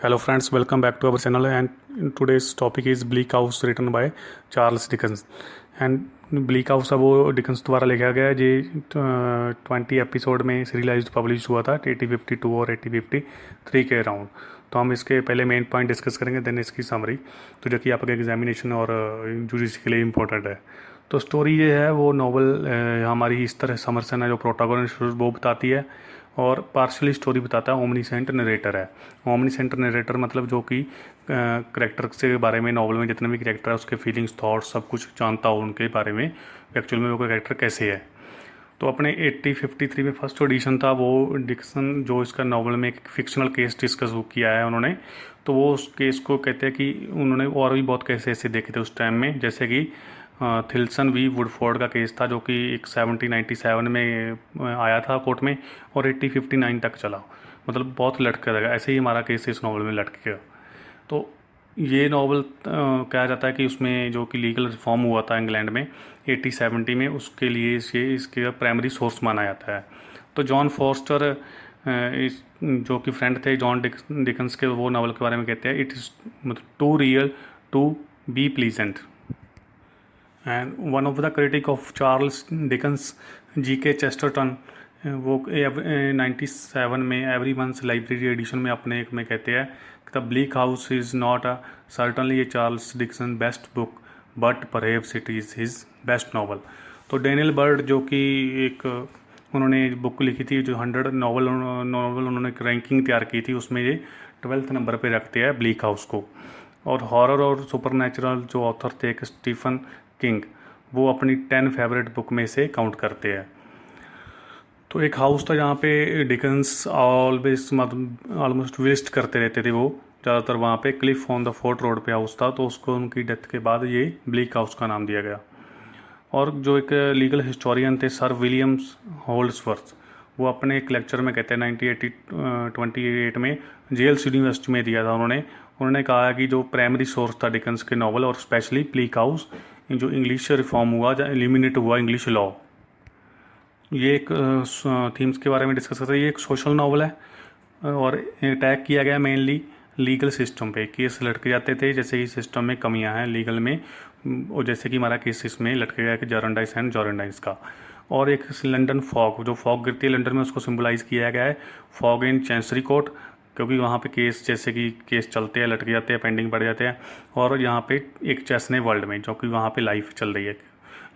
Hello friends, welcome back to our channel, and today's topic is Bleak House written by Charles Dickens. And bleak house अब वो Dickens द्वारा लिखा गया है। ये 20 एपिसोड में सीरियलाइज्ड पब्लिश हुआ था 1852 और 1853 के अराउंड। तो हम इसके पहले मेन पॉइंट डिस्कस करेंगे, देन इसकी समरी, तो जो कि आपके एग्जामिनेशन और यूजीसी के लिए इम्पोर्टेंट है। तो स्टोरी ये है, वो नॉवल हमारी इस तरह समरसन है जो प्रोटागोनिस्ट वो बताती है, और पार्शली स्टोरी बताता है ओमनीसेंट नरेटर है। ओमनीसेंट नरेटर मतलब जो कि करेक्टर के बारे में, नॉवल में जितने भी करेक्टर है उसके फीलिंग्स, थॉट्स, सब कुछ जानता हो उनके बारे में, एक्चुअल में वो करेक्टर कैसे है। तो अपने 1853 में फर्स्ट एडिशन था वो, डिक्सन जो इसका नॉवल में एक फिक्शनल केस डिस्कस किया है उन्होंने। तो वो उस केस को कहते हैं कि उन्होंने और भी बहुत केस ऐसे देखे थे उस टाइम में, जैसे कि थिल्सन वी वुडफोर्ड का केस था जो कि एक 1797 में आया था कोर्ट में, और 1859 तक चला। मतलब बहुत लटका रहेगा, ऐसे ही हमारा केस इस नॉवल में लटकेगा। तो ये नॉवल कहा जाता है कि उसमें जो कि लीगल रिफॉर्म हुआ था इंग्लैंड में 1870 में, उसके लिए इसके प्राइमरी सोर्स माना जाता है। तो जॉन फॉस्टर इस जो कि फ्रेंड थे जॉन डिकन्स के, वो नॉवल के बारे में कहते हैं इट इज़ मतलब too real to be pleasant. And one of the critic of Charles Dickens, G K. Chesterton, वो 97 में एवरी मंथ्स लाइब्रेरी एडिशन में अपने एक में कहते हैं the bleak house is not a certainly A Charles Dixon best book but perhaps it is his best novel. तो Daniel bird जो कि एक उन्होंने बुक लिखी थी जो 100 नॉवल उन्होंने एक रैंकिंग तैयार की थी, उसमें ये 12th नंबर पे रखते हैं ब्लीक हाउस को। और हॉरर और सुपरनैचुरल जो ऑथर थे एक स्टीफन किंग, वो अपनी 10 फेवरेट बुक में से काउंट करते हैं। तो एक हाउस था जहाँ पे डिकन्स ऑलवेज मतलब ऑलमोस्ट विजिट करते रहते थे वो ज़्यादातर, वहाँ पे Cliff on the fort road पे हाउस था। तो उसको उनकी डेथ के बाद ये ब्लीक हाउस का नाम दिया गया। और जो एक लीगल हिस्टोरियन थे सर विलियम्स होल्ड्सवर्थ, वो अपने एक लेक्चर में कहते हैं 1928 में जेल्स यूनिवर्सिटी में दिया था उन्होंने कहा कि जो प्राइमरी सोर्स था डिकन्स के नॉवल और स्पेशली ब्लीक हाउस, जो इंग्लिश रिफॉर्म हुआ, जो एलिमिनेट हुआ इंग्लिश लॉ, ये एक थीम्स के बारे में डिस्कस करते हैं। ये एक सोशल नॉवल है और अटैक किया गया मेनली लीगल सिस्टम पे। केस लटके जाते थे जैसे कि सिस्टम में कमियां हैं लीगल में, और जैसे कि हमारा केस इसमें लटके गया कि जारंडाइस एंड जोरेंडाइस का। और एक लंदन फॉग, जो फॉग गिरती है लंदन में, उसको सिम्बलाइज किया गया है फॉग इन चैंसरी कोर्ट, क्योंकि वहाँ पे केस जैसे कि केस चलते हैं, लटके जाते हैं, पेंडिंग पड़ जाते हैं। और यहाँ पे एक चेसने वर्ल्ड में, जो कि वहाँ पे लाइफ चल रही है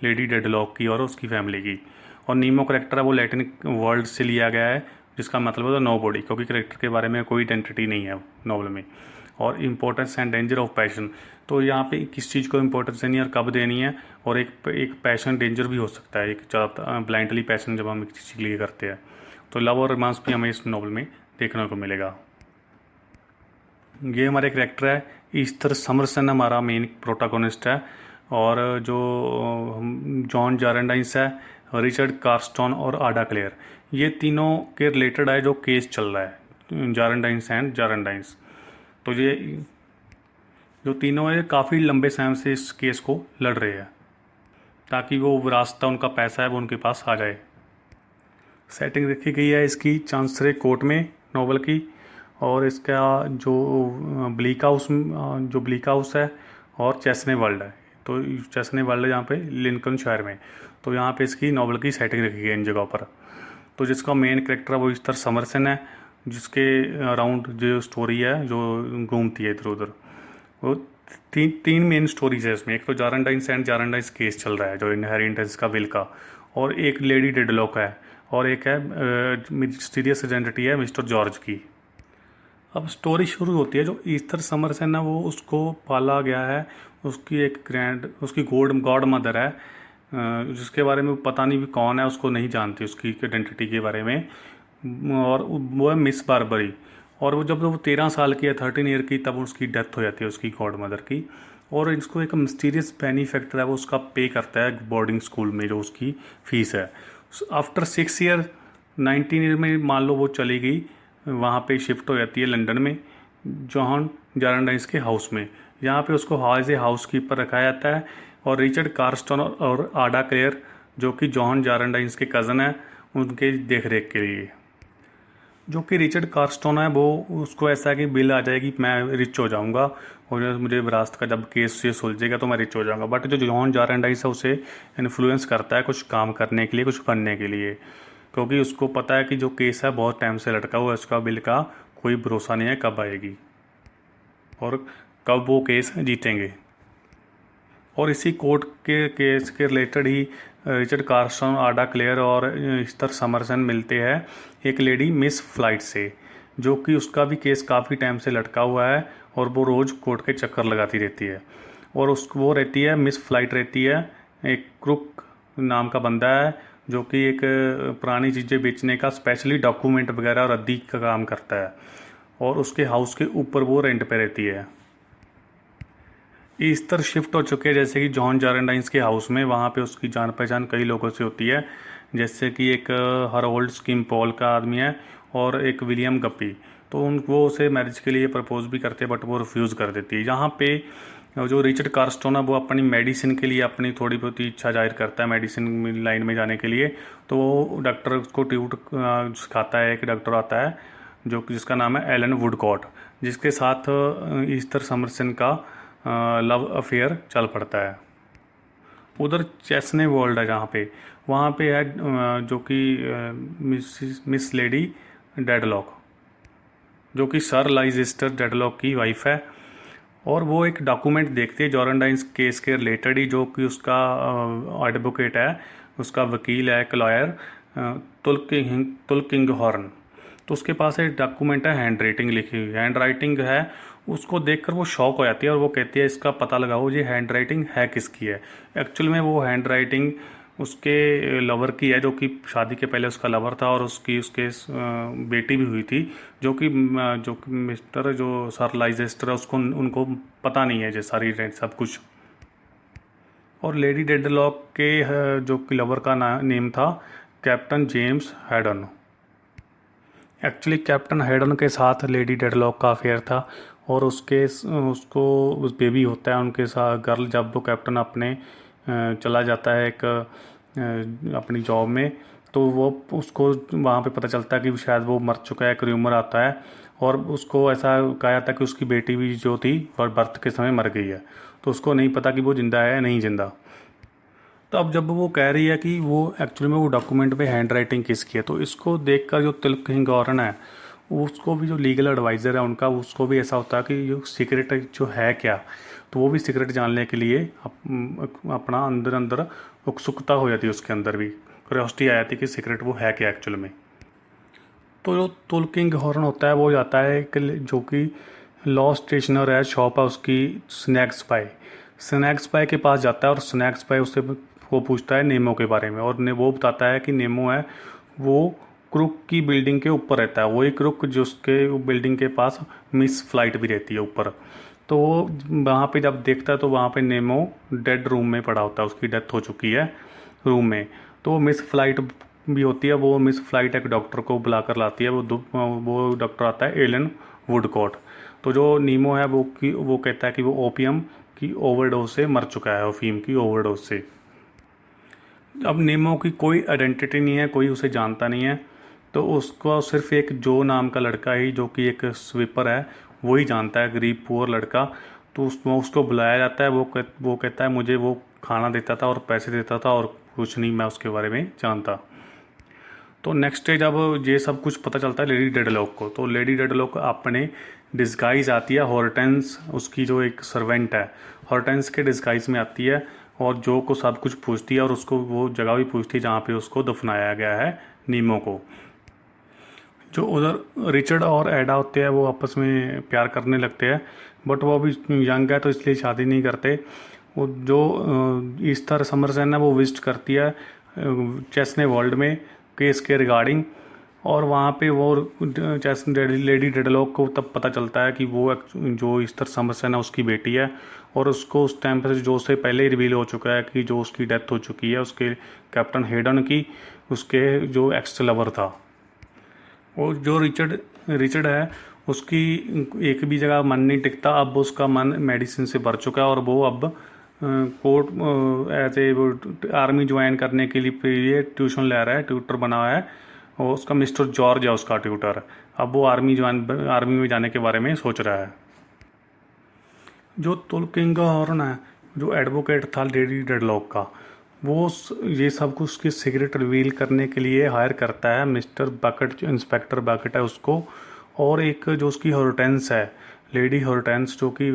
लेडी डेडलॉक की और उसकी फैमिली की। और नीमो करेक्टर है वो लैटिन वर्ल्ड से लिया गया है, जिसका मतलब है नो बॉडी, क्योंकि करेक्टर के बारे में कोई आइडेंटिटी नहीं है नॉवल में। और importance and danger of passion, तो यहाँ पे किस चीज़ को इम्पोर्टेंस देनी है और कब देनी है, और एक पैशन डेंजर भी हो सकता है, एक ज़्यादा ब्लाइंडली पैशन जब हम किसी चीज़ के लिए करते हैं। तो लव और रोमांस भी हमें इस नॉवल में देखने को मिलेगा। ये हमारे करेक्टर है ईस्टर समरसन, हमारा मेन प्रोटागोनिस्ट है। और जो जॉन जारेंडाइंस है, रिचर्ड कार्स्टन और आडा क्लेयर, ये तीनों के रिलेटेड है जो केस चल रहा है, जारेंडाइंस एंड जारेंडाइंस। तो ये जो तीनों है काफ़ी लंबे समय से इस केस को लड़ रहे हैं ताकि वो रास्ता, उनका पैसा है वो उनके पास आ जाए। सेटिंग रखी गई है इसकी चांसरे कोर्ट में नॉवल की, और इसका जो ब्लीक हाउस है और चेसने वर्ल्ड है। तो चेसने वर्ल्ड है यहाँ पे लिंकनशायर में, तो यहाँ पे इसकी नॉवल की सेटिंग रखी गई है इन जगहों पर। तो जिसका मेन करेक्टर है वो ईस्टर समरसन है, जिसके अराउंड जो स्टोरी है जो घूमती है इधर उधर। वो तीन मेन स्टोरीज है इसमें। एक तो जारंडाइंस एंड जारंडाइंस केस चल रहा है जो इनहेरिटेंस का विल का, और एक लेडी डेडलॉक है, और एक है मिस्टीरियस आइडेंटिटी है मिस्टर जॉर्ज की। अब स्टोरी शुरू होती है, जो ईस्टर समरसन है वो उसको पाला गया है, उसकी उसकी गॉड मदर है, जिसके बारे में पता नहीं भी कौन है, उसको नहीं जानती उसकी आइडेंटिटी के बारे में, और वो है मिस बारबरी। और वो जब वो 13 साल की है, 13 ईयर की, तब उसकी डेथ हो जाती है उसकी गॉड मदर की। और इसको एक मिस्टीरियस बेनिफैक्टर है वो उसका पे करता है बोर्डिंग स्कूल में जो उसकी फीस है। आफ्टर 6 ईयर 19 ईयर में मान लो वो चली गई, वहाँ पे शिफ्ट हो जाती है लंदन में जॉन जारंडाइंस के हाउस में। यहाँ पे उसको एज ए हाउस कीपर रखा जाता है, और रिचर्ड कार्स्टन और आडा क्लेयर जो कि जॉन जारंडाइंस के कज़न है, उनके देख रेख के लिए। जो कि रिचर्ड कारस्टोन है वो उसको ऐसा है कि बिल आ जाएगी मैं रिच हो जाऊंगा और मुझे विरासत का जब केस ये सुलझेगा तो मैं रिच हो जाऊंगा। बट जो जॉन जारेंडाइस है उसे इन्फ्लुएंस करता है कुछ काम करने के लिए, कुछ बनने के लिए, क्योंकि उसको पता है कि जो केस है बहुत टाइम से लटका हुआ है, उसका बिल का कोई भरोसा नहीं है कब आएगी और कब वो केस जीतेंगे। और इसी कोर्ट के केस के रिलेटेड ही रिचर्ड कार्सन, आडा क्लेयर और इस्तर समरसन मिलते हैं एक लेडी मिस फ्लाइट से, जो कि उसका भी केस काफ़ी टाइम से लटका हुआ है और वो रोज़ कोर्ट के चक्कर लगाती रहती है। और वो रहती है मिस फ्लाइट रहती है, एक क्रुक नाम का बंदा है जो कि एक पुरानी चीज़ें बेचने का स्पेशली डॉक्यूमेंट वगैरह और रद्दी का काम करता है और उसके हाउस के ऊपर वो रेंट पे रहती है। इस तरह शिफ्ट हो चुके हैं जैसे कि जॉन जारेंडाइंस के हाउस में, वहाँ पे उसकी जान पहचान कई लोगों से होती है, जैसे कि एक हरोल्ड स्किम्पॉल का आदमी है और एक विलियम गप्पी। तो वो उसे मैरिज के लिए प्रपोज भी करते हैं बट वो रिफ्यूज़ कर देती है। यहाँ पे जो रिचर्ड कार्स्टोन है वो अपनी मेडिसिन के लिए अपनी थोड़ी बहुत इच्छा जाहिर करता है मेडिसिन लाइन में जाने के लिए, तो वो डॉक्टर को ट्यूट सिखाता है। एक डॉक्टर आता है जो कि जिसका नाम है एलन वुडकॉट, जिसके साथ ईस्टर समरसन का लव अफेयर चल पड़ता है। उधर चेस्ने वर्ल्ड है जहाँ पे, वहाँ पे है जो कि मिस लेडी डेडलॉक, जो कि सर लाइजेस्टर डेडलॉक की वाइफ है। और वो एक डॉक्यूमेंट देखती है जारेंडाइंस केस के रिलेटेड ही, जो कि उसका एडवोकेट है, उसका वकील है, एक लॉयर तुलकिंग हॉर्न। तो उसके पास एक डॉक्यूमेंट है, हैंड राइटिंग लिखी हुई हैंड राइटिंग है। उसको देखकर वो शॉक हो जाती है और वो कहती है इसका पता लगाओ ये हैंड राइटिंग है किसकी है। एक्चुअल में वो हैंड राइटिंग उसके लवर की है, जो कि शादी के पहले उसका लवर था और उसके बेटी भी हुई थी, जो कि मिस्टर जो सर लाइजेस्टर है उसको उनको पता नहीं है ये सारी सब कुछ। और लेडी डेडलॉक के जो कि लवर का नेम था captain James Hadden. Actually captain Hadden के साथ लेडी डेडलॉक का अफेयर था और उसको उस बेबी होता है उनके साथ गर्ल, जब वो कैप्टन अपने चला जाता है एक अपनी जॉब में, तो वो उसको वहाँ पे पता चलता है कि शायद वो मर चुका है, एक र्यूमर आता है और उसको ऐसा कहा जाता है कि उसकी बेटी भी जो थी और बर्थ के समय मर गई है, तो उसको नहीं पता कि वो जिंदा है या नहीं जिंदा। तो अब जब वो कह रही है कि वो एक्चुअली में वो डॉक्यूमेंट में हैंड राइटिंग किसकी है, तो इसको देखकर जो तुलकिंग है उसको भी, जो लीगल एडवाइज़र है उनका, उसको भी ऐसा होता है कि जो सीक्रेट जो है क्या, तो वो भी सीक्रेट जानने के लिए अपना अंदर अंदर उत्सुकता हो जाती है, उसके अंदर भी क्यूरियोसिटी आ जाती है कि सीक्रेट वो है क्या एक्चुअल में। तो जो तुलकिंग हॉर्न होता है वो जाता है जो कि लॉ स्टेशनर है, शॉप है उसकी, स्नैक स्पाई के पास जाता है और स्नैक स्पाई उससे वो पूछता है नेमो के बारे में, और वो बताता है कि नेमो है वो क्रुक की बिल्डिंग के ऊपर रहता है, वही क्रुक जिसके बिल्डिंग के पास मिस फ्लाइट भी रहती है ऊपर। तो वो वहाँ पे जब देखता है तो वहाँ पे नेमो डेड रूम में पड़ा होता है, उसकी डेथ हो चुकी है रूम में। तो मिस फ्लाइट भी होती है, वो मिस फ्लाइट एक डॉक्टर को बुला कर लाती है, वो डॉक्टर आता है एलन वुडकॉट। तो जो नीमो है वो कहता है कि वो ओपियम की ओवरडोज से मर चुका है, अफीम की ओवरडोज से। अब नेमो की कोई आइडेंटिटी नहीं है, कोई उसे जानता नहीं है, तो उसको सिर्फ एक जो नाम का लड़का ही, जो कि एक स्वीपर है, वही जानता है, गरीब पुअर लड़का। तो उसको बुलाया जाता है, वो कहता है मुझे वो खाना देता था और पैसे देता था और कुछ नहीं, मैं उसके बारे में जानता। तो नेक्स्ट डे जब ये सब कुछ पता चलता है लेडी डेडलॉक को, तो लेडी डेडलॉक अपने डिस्गाइज आती है, हॉर्टेंस उसकी जो एक सर्वेंट है, हॉर्टेंस के डिस्गाइज में आती है और जो को सब कुछ पूछती है और उसको वो जगह भी पूछती है जहाँ पे उसको दफनाया गया है नीमो को। जो उधर रिचर्ड और एडा होते हैं वो आपस में प्यार करने लगते हैं, बट वो अभी यंग है तो इसलिए शादी नहीं करते। वो जो ईस्टर समरसन है वो विजिट करती है चेस्ने वर्ल्ड में केस के रिगार्डिंग, और वहाँ पे वो लेडी डेडलॉक को तब पता चलता है कि वो जो ईस्टर समरसन है उसकी बेटी है, और उसको उस टाइम पर जो उससे पहले ही रिवील हो चुका है कि जो उसकी डेथ हो चुकी है उसके कैप्टन हेडन की, उसके जो एक्स लवर था। और जो रिचर्ड है उसकी एक भी जगह मन नहीं टिकता, अब उसका मन मेडिसिन से भर चुका है और वो अब court as a army join करने के लिए ट्यूशन ले रहा है, ट्यूटर बना है और उसका मिस्टर जॉर्ज है उसका ट्यूटर। अब वो आर्मी में जाने के बारे में सोच रहा है। जो तुलकिंग हॉर्न है, जो एडवोकेट था लेडी डेडलॉक का, ये सब कुछ उसकी सीक्रेट रिवील करने के लिए हायर करता है मिस्टर बकेट, जो इंस्पेक्टर बकेट है उसको, और एक जो उसकी हॉर्टेंस है, लेडी हॉर्टेंस, जो कि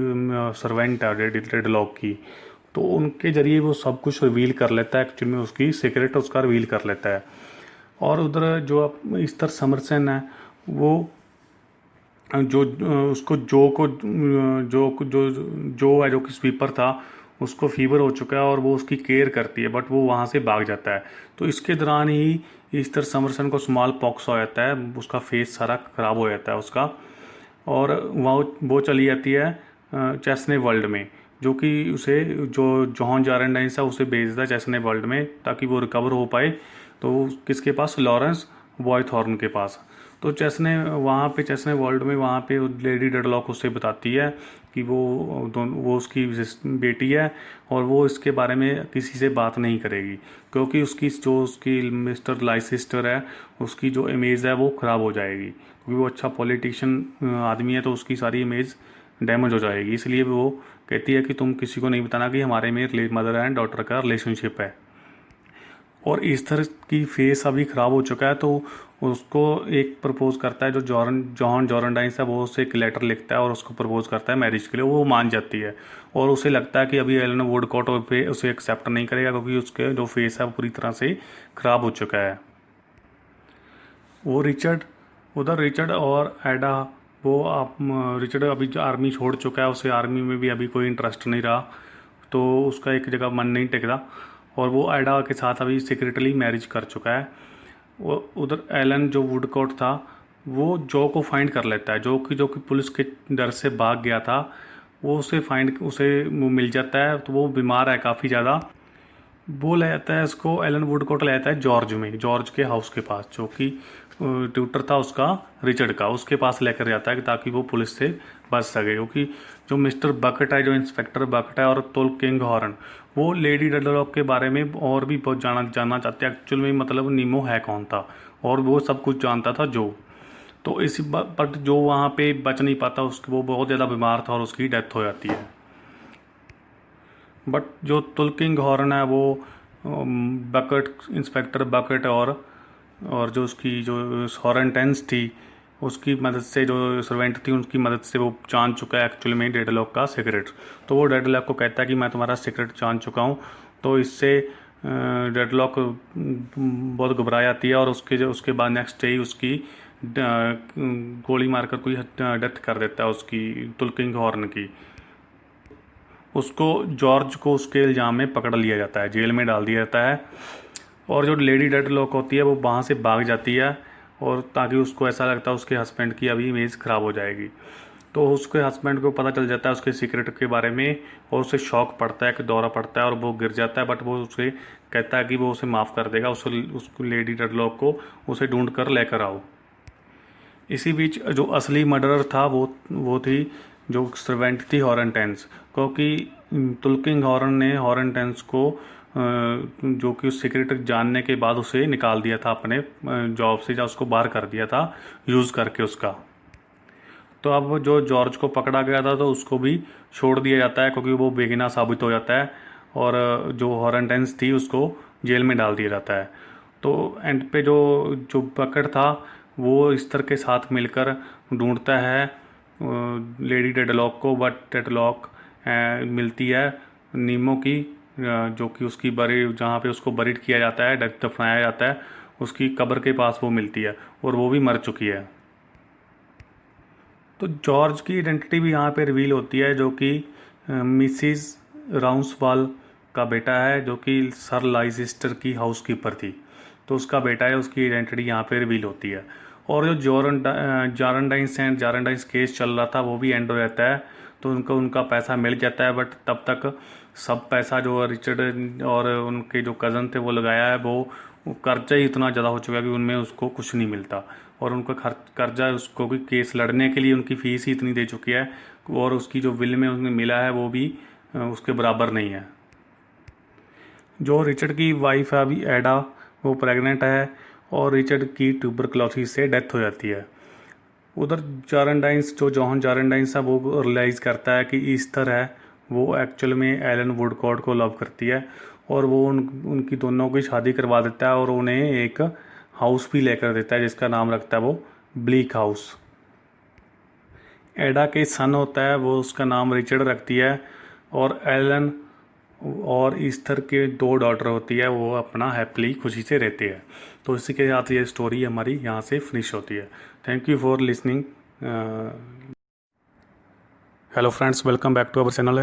सर्वेंट है लेडी डेडलॉक की। तो उनके जरिए वो सब कुछ रिवील कर लेता है, एक्चुअली में उसकी सीक्रेट उसका रिवील कर लेता है। और उधर जो मिस्टर समरसन है, वो जो उसको जो को जो जो जो है, जो कि स्वीपर था, उसको फीवर हो चुका है और वो उसकी केयर करती है, बट वो वहाँ से भाग जाता है। तो इसके दौरान ही ईस्टर समरसन को स्मॉल पॉक्स हो जाता है, उसका फेस सारा ख़राब हो जाता है उसका, और वो चली जाती है चेस्ने वर्ल्ड में, जो कि उसे जो जॉन जारेंडाइंस है उसे भेजता है चेस्ने वर्ल्ड में ताकि वो रिकवर हो पाए। तो किसके पास? लॉरेंस बॉयथॉर्न के पास। तो चेस्ने वर्ल्ड में वहाँ पे लेडी डेडलॉक उसे बताती है कि वो उसकी बेटी है, और वो इसके बारे में किसी से बात नहीं करेगी, क्योंकि उसकी मिस्टर लाइसिस्टर है, उसकी जो इमेज है वो ख़राब हो जाएगी, क्योंकि वो अच्छा पॉलिटिशियन आदमी है, तो उसकी सारी इमेज डैमेज हो जाएगी। इसलिए वो कहती है कि तुम किसी को नहीं बताना कि हमारे में मदर एंड डॉटर का रिलेशनशिप है। और ईस्थर की फेस अभी ख़राब हो चुका है, तो उसको एक प्रपोज करता है जो जॉन जॉरनडाइंस है, वो उसे एक लेटर लिखता है और उसको प्रपोज करता है मैरिज के लिए। वो मान जाती है, और उसे लगता है कि अभी एलन वुडकॉट पे उसे एक्सेप्ट नहीं करेगा, क्योंकि उसके जो फेस है वो पूरी तरह से ख़राब हो चुका है। वो रिचर्ड और एडा, रिचर्ड अभी आर्मी छोड़ चुका है, उसे आर्मी में भी अभी कोई इंटरेस्ट नहीं रहा, तो उसका एक जगह मन नहीं टिकता, और वो एडा के साथ अभी सीक्रेटली मैरिज कर चुका है। वो उधर एलन जो वुडकॉट था, वो जो को फाइंड कर लेता है, जो कि पुलिस के डर से भाग गया था। वो मिल जाता है, तो वो बीमार है काफ़ी ज़्यादा। वो ले जाता है उसको, एलन वुडकॉट ले जाता है जॉर्ज के हाउस के पास, जो कि ट्यूटर था उसका रिचर्ड का, उसके पास लेकर जाता है ताकि वो पुलिस से बच सके। क्योंकि जो मिस्टर बकेट है, जो इंस्पेक्टर बकेट है, और तुलकिंग हॉर्न, वो लेडी डेडलॉक के बारे में और भी बहुत जानना चाहते हैं एक्चुअल में, मतलब नीमो है कौन था, और वो सब कुछ जानता था जो। तो बट जो वहाँ पे बच नहीं पाता, वो बहुत ज़्यादा बीमार था और उसकी डेथ हो जाती है। बट जो तुलकिंग हॉर्न है, वो इंस्पेक्टर बकेट और जो उसकी जो हॉरेंटेंस थी, उसकी मदद से, जो सर्वेंट थी उनकी मदद से वो जान चुका है एक्चुअली में डेडलॉक का सीक्रेट। तो वो डेडलॉक को कहता है कि मैं तुम्हारा सीक्रेट जान चुका हूँ। तो इससे डेडलॉक बहुत घबरा जाती है, और उसके बाद नेक्स्ट डे ही उसकी गोली मारकर कोई डेथ कर देता है उसकी, तुलकिंग हॉर्न की। उसको जॉर्ज को उसके इल्ज़ाम में पकड़ लिया जाता है, जेल में डाल दिया जाता है, और जो लेडी डेडलॉक होती है वो वहाँ से भाग जाती है, और ताकि उसको ऐसा लगता है उसके हस्बैंड की अभी इमेज ख़राब हो जाएगी। तो उसके हस्बैंड को पता चल जाता है उसके सीक्रेट के बारे में, और उसे शॉक पड़ता है कि दौरा पड़ता है और वो गिर जाता है। बट वो उसे कहता है कि वो उसे माफ़ कर देगा, उसको लेडी डेडलॉक को उसे ढूंढ कर लेकर आओ। इसी बीच जो असली मर्डरर था वो थी जो सर्वेंट थी हॉरेंटेंस, क्योंकि तुलकिंग हॉर्न ने हॉरेंटेंस को जो कि उस सीक्रेट जानने के बाद उसे निकाल दिया था अपने जॉब से, या उसको बाहर कर दिया था यूज़ करके उसका। तो अब जो जॉर्ज को पकड़ा गया था, तो उसको भी छोड़ दिया जाता है, क्योंकि वो बेगुनाह साबित हो जाता है, और जो हॉरेंटेंस थी उसको जेल में डाल दिया जाता है। तो एंड पे जो जो बकेट था, वो इस्तर के साथ मिलकर ढूंढता है लेडी डेडलॉक को, बट डेडलॉक मिलती है नीमो की, जो कि उसकी जहाँ पे उसको बरीड किया जाता है, दफनाया जाता है, उसकी कब्र के पास वो मिलती है, और वो भी मर चुकी है। तो जॉर्ज की आइडेंटिटी भी यहाँ पे रिवील होती है, जो कि मिसिस राउंसवाल का बेटा है, जो कि सर लाइसिस्टर की हाउसकीपर थी। तो उसका बेटा है, उसकी आइडेंटिटी यहाँ पे रिवील होती है। और जो जारंडाइंस केस चल रहा था, वो भी एंड हो जाता है। तो उनका पैसा मिल जाता है, बट तब तक सब पैसा जो रिचर्ड और उनके जो कज़न थे वो लगाया है, वो कर्जा ही इतना ज़्यादा हो चुका है कि उनमें उसको कुछ नहीं मिलता, और उनका कर्जा उसको भी केस लड़ने के लिए उनकी फ़ीस ही इतनी दे चुकी है, और उसकी जो विल में उन्हें मिला है वो भी उसके बराबर नहीं है। जो रिचर्ड की वाइफ है अभी एडा, वो प्रेग्नेंट है, और रिचर्ड की ट्यूबरक्लोसिस से डेथ हो जाती है। उधर जारेंडाइंस जो जॉन जारेंडाइंस है वो रियलाइज़ करता है कि ईस्थर है वो एक्चुअल में एलन वुडकॉट को लव करती है और वो उनकी दोनों की शादी करवा देता है और उन्हें एक हाउस भी लेकर देता है जिसका नाम रखता है वो ब्लीक हाउस। एडा के सन होता है वो उसका नाम रिचर्ड रखती है और एलन और ईस्थर के 2 डॉटर होती है वो अपना हैप्पीली खुशी से रहते हैं। तो इसी के साथ ये स्टोरी हमारी यहाँ से फिनिश होती है। Thank you for listening. Hello friends, welcome back to our channel.